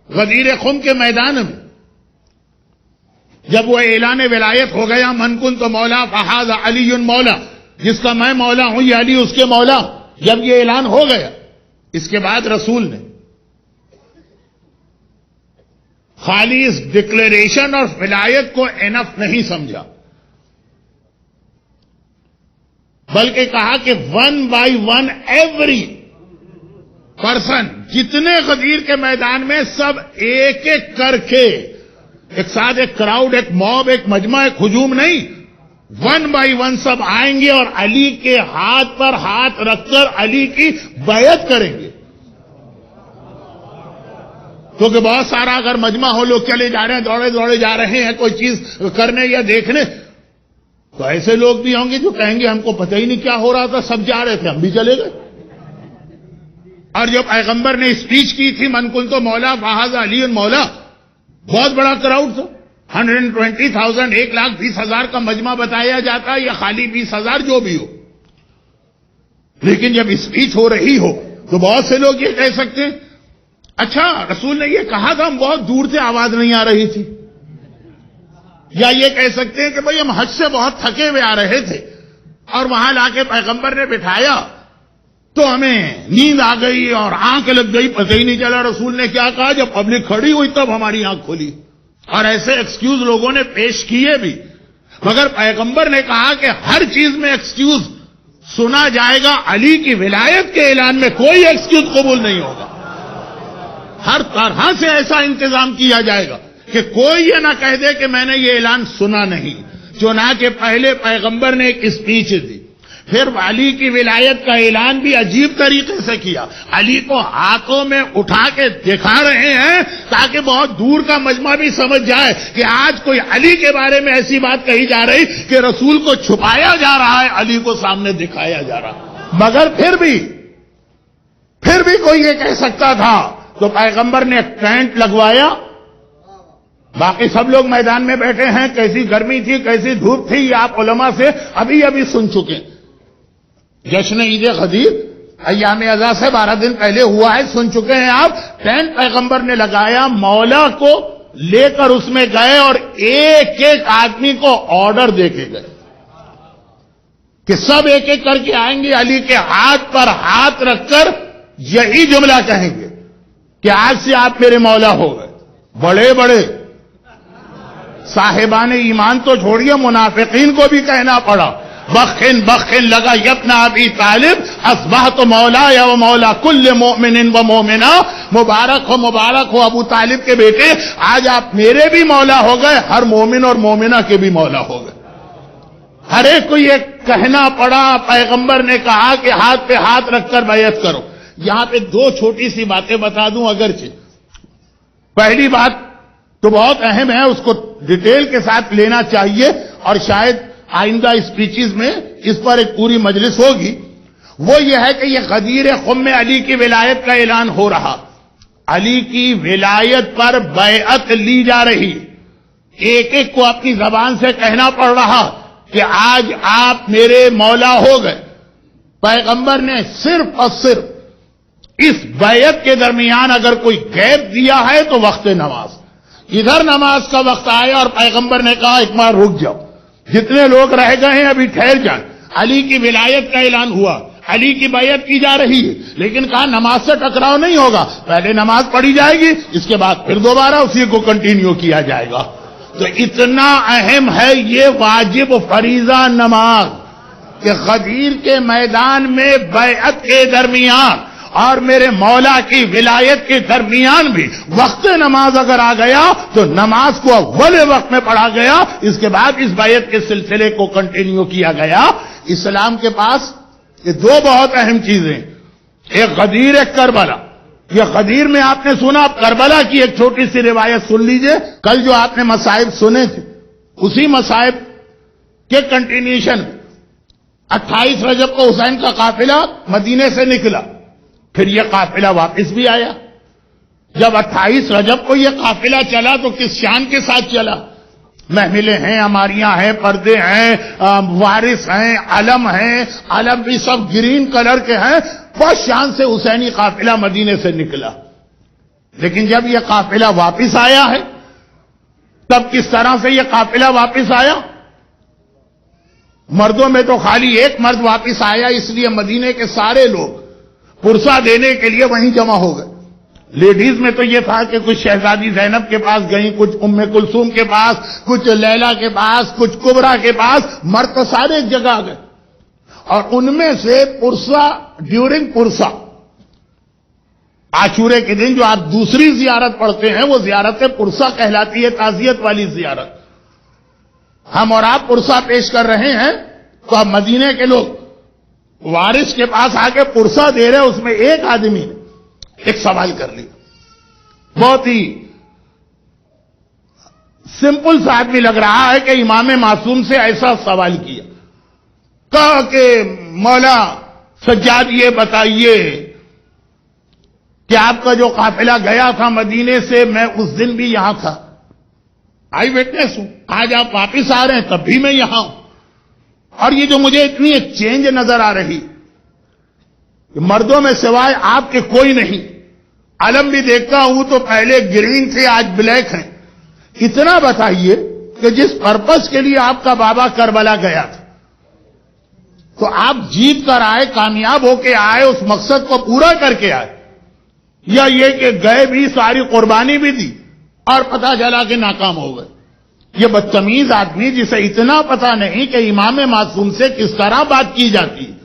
غدیر خم کے میدان میں جب وہ اعلان ولایت ہو گیا، من کنت مولا فہذا علی مولا، جس کا میں مولا ہوں یہ علی اس کے مولا، جب یہ اعلان ہو گیا، اس کے بعد رسول نے خالی اس ڈکلیریشن اور ولایت کو انف نہیں سمجھا، بلکہ کہا کہ one by one every person, جتنے غدیر کے میدان میں سب ایک ایک کر کے، ایک ساتھ ایک کراؤڈ، ایک موب، ایک مجمع، ایک ہجوم نہیں، ون بائی ون سب آئیں گے اور علی کے ہاتھ پر ہاتھ رکھ کر علی کی بیعت کریں گے. کیونکہ بہت سارا اگر مجمع ہو، لوگ چلے جا رہے ہیں، دوڑے دوڑے جا رہے ہیں کوئی چیز کرنے یا دیکھنے، تو ایسے لوگ بھی ہوں گے جو کہیں گے ہم کو پتہ ہی نہیں کیا ہو رہا تھا، سب جا رہے تھے ہم بھی چلے گئے. اور جو پیغمبر نے اسپیچ کی تھی من کنت مولا فہذا علی مولا، بہت بڑا کراؤڈ تھا، 120,000 1,20,000 کا مجمع بتایا جاتا ہے، یا خالی 20,000 جو بھی ہو. لیکن جب اسپیچ ہو رہی ہو تو بہت سے لوگ یہ کہہ سکتے ہیں اچھا رسول نے یہ کہا تھا، ہم بہت دور سے آواز نہیں آ رہی تھی. یا یہ کہہ سکتے ہیں کہ بھئی ہم حج سے بہت تھکے ہوئے آ رہے تھے اور وہاں لا کے پیغمبر نے بٹھایا تو ہمیں نیند آ گئی اور آنکھ لگ گئی، پتہ ہی نہیں چلا رسول نے کیا کہا، جب پبلک کھڑی ہوئی تب ہماری آنکھ کھلی. اور ایسے ایکسکیوز لوگوں نے پیش کیے بھی، مگر پیغمبر نے کہا کہ ہر چیز میں ایکسکیوز سنا جائے گا، علی کی ولایت کے اعلان میں کوئی ایکسکیوز قبول نہیں ہوگا. ہر طرح سے ایسا انتظام کیا جائے گا کہ کوئی یہ نہ کہہ دے کہ میں نے یہ اعلان سنا نہیں. چنانچہ پہلے پیغمبر نے ایک اسپیچ دی، پھر علی کی ولایت کا اعلان بھی عجیب طریقے سے کیا. علی کو ہاتھوں میں اٹھا کے دکھا رہے ہیں تاکہ بہت دور کا مجمع بھی سمجھ جائے کہ آج کوئی علی کے بارے میں ایسی بات کہی جا رہی کہ رسول کو چھپایا جا رہا ہے، علی کو سامنے دکھایا جا رہا. مگر پھر بھی کوئی یہ کہہ سکتا تھا تو پیغمبر نے ایک ٹینٹ لگوایا، باقی سب لوگ میدان میں بیٹھے ہیں. کیسی گرمی تھی، کیسی دھوپ تھی، یہ آپ علماء سے ابھی سن چکے. جشن عید غدیر ایام ازا سے 12 دن پہلے ہوا ہے، سن چکے ہیں آپ. ٹینٹ پیغمبر نے لگایا، مولا کو لے کر اس میں گئے اور ایک ایک آدمی کو آرڈر دے کے گئے کہ سب ایک ایک کر کے آئیں گے، علی کے ہاتھ پر ہاتھ رکھ کر یہی جملہ کہیں گے کہ آج سے آپ میرے مولا ہو گئے. بڑے بڑے صاحبان ایمان تو چھوڑیے، منافقین کو بھی کہنا پڑا بخن لگا یبن ابی طالب اصبحت مولا یا مولا کل مؤمن و مومنہ. مبارک ہو ابو طالب کے بیٹے، آج آپ میرے بھی مولا ہو گئے، ہر مومن اور مومنہ کے بھی مولا ہو گئے. ہر ایک کو یہ کہنا پڑا. پیغمبر نے کہا کہ ہاتھ پہ ہاتھ رکھ کر بیعت کرو. یہاں پہ دو چھوٹی سی باتیں بتا دوں اگرچہ. پہلی بات تو بہت اہم ہے، اس کو ڈیٹیل کے ساتھ لینا چاہیے اور شاید آئندہ اسپیچز میں اس پر ایک پوری مجلس ہوگی. وہ یہ ہے کہ یہ غدیر خم میں علی کی ولایت کا اعلان ہو رہا، علی کی ولایت پر بیعت لی جا رہی، ایک ایک کو اپنی زبان سے کہنا پڑ رہا کہ آج آپ میرے مولا ہو گئے. پیغمبر نے صرف اور صرف اس بیعت کے درمیان اگر کوئی گیپ دیا ہے تو وقت نماز. ادھر نماز کا وقت آیا اور پیغمبر نے کہا ایک بار رک جاؤ، جتنے لوگ رہ گئے ہیں ابھی ٹھہر جائیں. علی کی ولایت کا اعلان ہوا، علی کی بیعت کی جا رہی ہے، لیکن کہا نماز سے ٹکراؤ نہیں ہوگا، پہلے نماز پڑھی جائے گی، اس کے بعد پھر دوبارہ اسی کو کنٹینیو کیا جائے گا. تو اتنا اہم ہے یہ واجب فریضہ نماز کہ غدیر کے میدان میں بیعت کے درمیان اور میرے مولا کی ولایت کے درمیان بھی وقت نماز اگر آ گیا تو نماز کو اول وقت میں پڑھا گیا، اس کے بعد اس بیعت کے سلسلے کو کنٹینیو کیا گیا. اسلام کے پاس یہ دو بہت اہم چیزیں، ایک غدیر ایک کربلا. یہ غدیر میں آپ نے سنا، اب کربلا کی ایک چھوٹی سی روایت سن لیجئے. کل جو آپ نے مصائب سنے تھے اسی مصائب کے کنٹینیوشن 28 رجب کو حسین کا قافلہ مدینے سے نکلا، پھر یہ قافلہ واپس بھی آیا. جب 28 رجب کو یہ قافلہ چلا تو کس شان کے ساتھ چلا؟ محملیں ہیں، ہماریاں ہیں، پردے ہیں، وارث ہیں، علم ہیں، علم بھی سب گرین کلر کے ہیں. بہت شان سے حسینی قافلہ مدینے سے نکلا. لیکن جب یہ قافلہ واپس آیا ہے تب کس طرح سے یہ قافلہ واپس آیا؟ مردوں میں تو خالی ایک مرد واپس آیا، اس لیے مدینے کے سارے لوگ پرسہ دینے کے لیے وہیں جمع ہو گئے۔ لیڈیز میں تو یہ تھا کہ کچھ شہزادی زینب کے پاس گئیں، کچھ ام کلثوم کے پاس، کچھ لیلا کے پاس، کچھ کبرا کے پاس، مرد تو سارے ایک جگہ آ گئے۔ اور ان میں سے پرسہ ڈیورنگ پرسہ عاشورے کے دن جو آپ دوسری زیارت پڑھتے ہیں وہ زیارت پرسہ کہلاتی ہے، تعزیت والی زیارت۔ ہم اور آپ پرسہ پیش کر رہے ہیں تو اب مدینے کے لوگ وارث کے پاس آ کے پرسہ دے رہے، اس میں ایک آدمی نے ایک سوال کر لیا، بہت ہی سمپل سا آدمی لگ رہا ہے کہ امام معصوم سے ایسا سوال کیا، کہا کہ مولا سجاد یہ بتائیے کہ آپ کا جو قافلہ گیا تھا مدینے سے، میں اس دن بھی یہاں تھا، آئی وٹنس ہوں، آج آپ واپس آ رہے ہیں تب بھی میں یہاں ہوں، اور یہ جو مجھے اتنی ایک چینج نظر آ رہی کہ مردوں میں سوائے آپ کے کوئی نہیں، علم بھی دیکھتا ہوں تو پہلے گرین تھے آج بلیک ہیں، اتنا بتائیے کہ جس پرپس کے لیے آپ کا بابا کربلا گیا تھا تو آپ جیت کر آئے، کامیاب ہو کے آئے، اس مقصد کو پورا کر کے آئے، یا یہ کہ گئے بھی، ساری قربانی بھی دی اور پتہ چلا کہ ناکام ہو گئے؟ یہ بدتمیز آدمی جسے اتنا پتہ نہیں کہ امام معصوم سے کس طرح بات کی جاتی ہے۔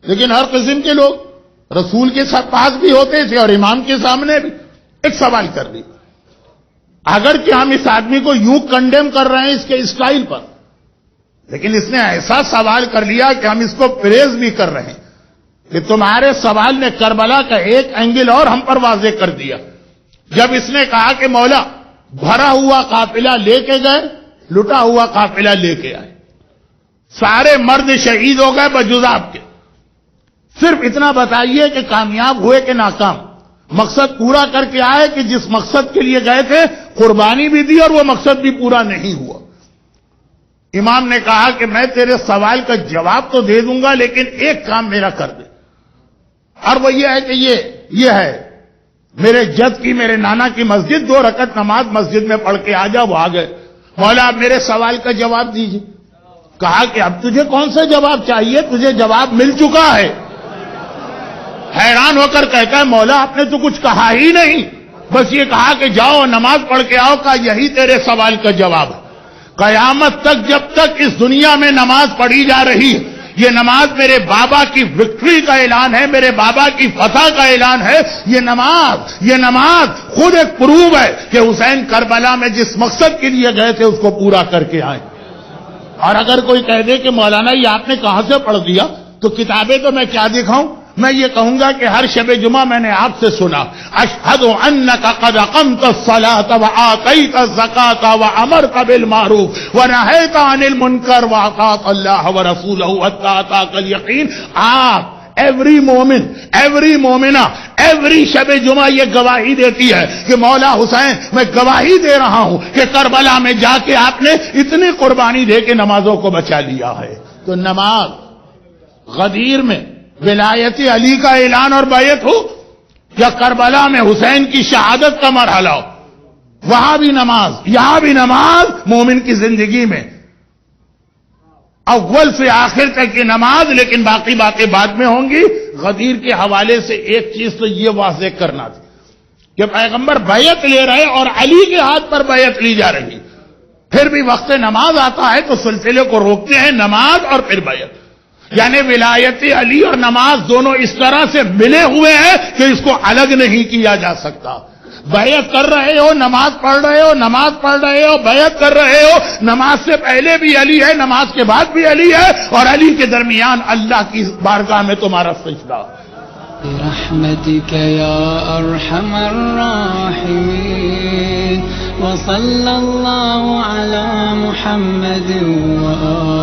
لیکن ہر قسم کے لوگ رسول کے پاس بھی ہوتے تھے اور امام کے سامنے بھی ایک سوال کر لی، اگر کہ ہم اس آدمی کو یوں کنڈیم کر رہے ہیں اس کے اسٹائل پر، لیکن اس نے ایسا سوال کر لیا کہ ہم اس کو پریز بھی کر رہے ہیں کہ تمہارے سوال نے کربلا کا ایک اینگل اور ہم پر واضح کر دیا۔ جب اس نے کہا کہ مولا بھرا ہوا قافلہ لے کے گئے، لٹا ہوا قافلہ لے کے آئے، سارے مرد شہید ہو گئے بجز آپ کے، صرف اتنا بتائیے کہ کامیاب ہوئے کہ ناکام، مقصد پورا کر کے آئے کہ جس مقصد کے لیے گئے تھے قربانی بھی دی اور وہ مقصد بھی پورا نہیں ہوا؟ امام نے کہا کہ میں تیرے سوال کا جواب تو دے دوں گا لیکن ایک کام میرا کر دے، اور وہ یہ ہے کہ یہ ہے میرے جد کی، میرے نانا کی مسجد، 2 رکعت نماز مسجد میں پڑھ کے آ جا۔ وہ آ گئے، مولا آپ میرے سوال کا جواب دیجیے۔ کہا کہ اب تجھے کون سا جواب چاہیے، تجھے جواب مل چکا ہے۔ حیران ہو کر کہتا ہے مولا آپ نے تو کچھ کہا ہی نہیں، بس یہ کہا کہ جاؤ نماز پڑھ کے آؤ، کہا یہی تیرے سوال کا جواب ہے۔ قیامت تک جب تک اس دنیا میں نماز پڑھی جا رہی ہے، یہ نماز میرے بابا کی وکٹری کا اعلان ہے، میرے بابا کی فتح کا اعلان ہے۔ یہ نماز خود ایک پروف ہے کہ حسین کربلا میں جس مقصد کے لیے گئے تھے اس کو پورا کر کے آئے۔ اور اگر کوئی کہہ دے کہ مولانا یہ آپ نے کہاں سے پڑھ دیا، تو کتابیں تو میں کیا دکھاؤں؟ میں یہ کہوں گا کہ ہر شب جمعہ میں نے آپ سے سنا، اشہد انک قد اقمت الصلاۃ وآتیت الزکاۃ وامرت بالمعروف ونہیت عن المنکر واطعت اللہ ورسولہ حتی اتاک الیقین۔ آپ ایوری مومن، ایوری مومنہ، ایوری شب جمعہ یہ گواہی دیتی ہے کہ مولا حسین میں گواہی دے رہا ہوں کہ کربلا میں جا کے آپ نے اتنی قربانی دے کے نمازوں کو بچا لیا ہے۔ تو نماز غدیر میں ولایت علی کا اعلان اور بیعت ہو، یا کربلا میں حسین کی شہادت کا مرحلہ ہو، وہاں بھی نماز، یہاں بھی نماز مومن کی زندگی میں اول سے آخر تک کی نماز، لیکن باقی باتیں بعد میں ہوں گی۔ غدیر کے حوالے سے ایک چیز تو یہ واضح کرنا تھی کہ پیغمبر بیعت لے رہے اور علی کے ہاتھ پر بیعت لی جا رہی، پھر بھی وقت نماز آتا ہے تو سلسلے کو روکتے ہیں، نماز اور پھر بیعت، یعنی ولایت علی اور نماز دونوں اس طرح سے ملے ہوئے ہیں کہ اس کو الگ نہیں کیا جا سکتا۔ بیعت کر رہے ہو، نماز پڑھ رہے ہو، نماز پڑھ رہے ہو، بیعت کر رہے ہو، نماز سے پہلے بھی علی ہے، نماز کے بعد بھی علی ہے، اور علی کے درمیان اللہ کی بارگاہ میں تمہارا سجدہ۔ برحمتك يا أرحم الراحمين وصلى الله على محمد وآله